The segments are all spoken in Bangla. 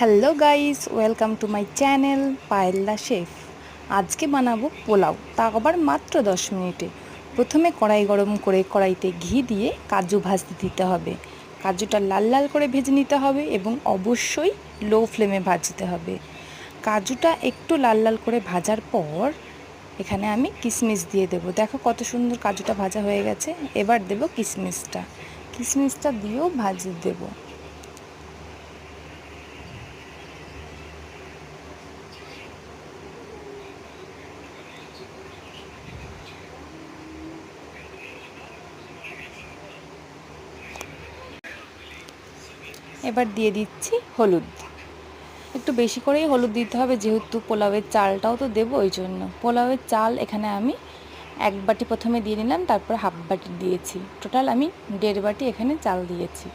Hello guys, welcome to my channel Payella chef. আজকে বানাবো পোলাও, তা আবার মাত্র 10 মিনিটে। প্রথমে কড়াই গরম করে কড়াইতে ঘি দিয়ে কাজু ভাজতে দিতে হবে। কাজুটা লাল লাল করে ভেজে নিতে হবে এবং অবশ্যই লো ফ্লেমে ভাজতে হবে। কাজুটা একটু লাল লাল করে ভাজার পর এখানে আমি কিশমিশ দিয়ে দেবো। দেখো কত সুন্দর কাজুটা ভাজা হয়ে গেছে। এবার দেবো কিশমিশটা দিয়েও ভাজতে দেবো। এবার দিয়ে দিচ্ছি হলুদ। একটু বেশি করেই হলুদ দিতে হবে, যেহেতু পোলাওয়ের চালটাও তো দেবো, ওই জন্য। পোলাওয়ের চাল এখানে আমি 1 বাটি প্রথমে দিয়ে নিলাম, তারপর হাফ বাটি দিয়েছি। টোটাল আমি 1.5 বাটি এখানে চাল দিয়েছি।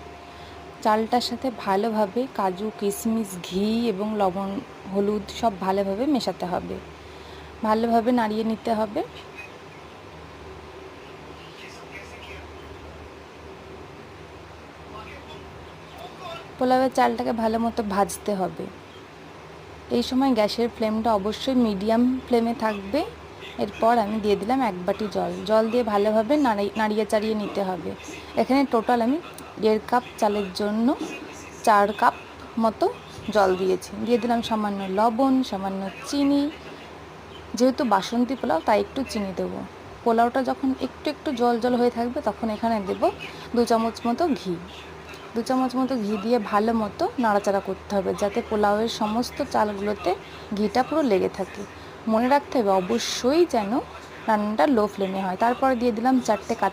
চালটার সাথে ভালোভাবে কাজু, কিশমিশ, ঘি এবং লবণ, হলুদ সব ভালোভাবে মেশাতে হবে, ভালোভাবে নাড়িয়ে নিতে হবে। পোলাওয়ের চালটাকে ভালো মতো ভাজতে হবে। এই সময় গ্যাসের ফ্লেমটা অবশ্যই মিডিয়াম ফ্লেমে থাকবে। এরপর আমি দিয়ে দিলাম 1 বাটি জল দিয়ে ভালোভাবে নাড়িয়ে চাড়িয়ে নিতে হবে। এখানে টোটাল আমি 1.5 কাপ চালের জন্য 4 কাপ মতো জল দিয়েছি। দিয়ে দিলাম সামান্য লবণ, সামান্য চিনি। যেহেতু বাসন্তী পোলাও, তাই একটু চিনি দেবো। পোলাওটা যখন একটু একটু জল জল হয়ে থাকবে, তখন এখানে দেবো 2 চামচ মতো ঘি। 2 চামচ মতো ঘি দিয়ে ভালো মতো নাড়াচাড়া করতে হবে, যাতে পোলাওয়ের সমস্ত চালগুলোতে ঘিটা পুরো লেগে থাকে। মনে রাখতে হবে অবশ্যই যেন রান্নাটা লো ফ্লেমে হয়। তারপরে দিয়ে দিলাম 4টে কাঁচা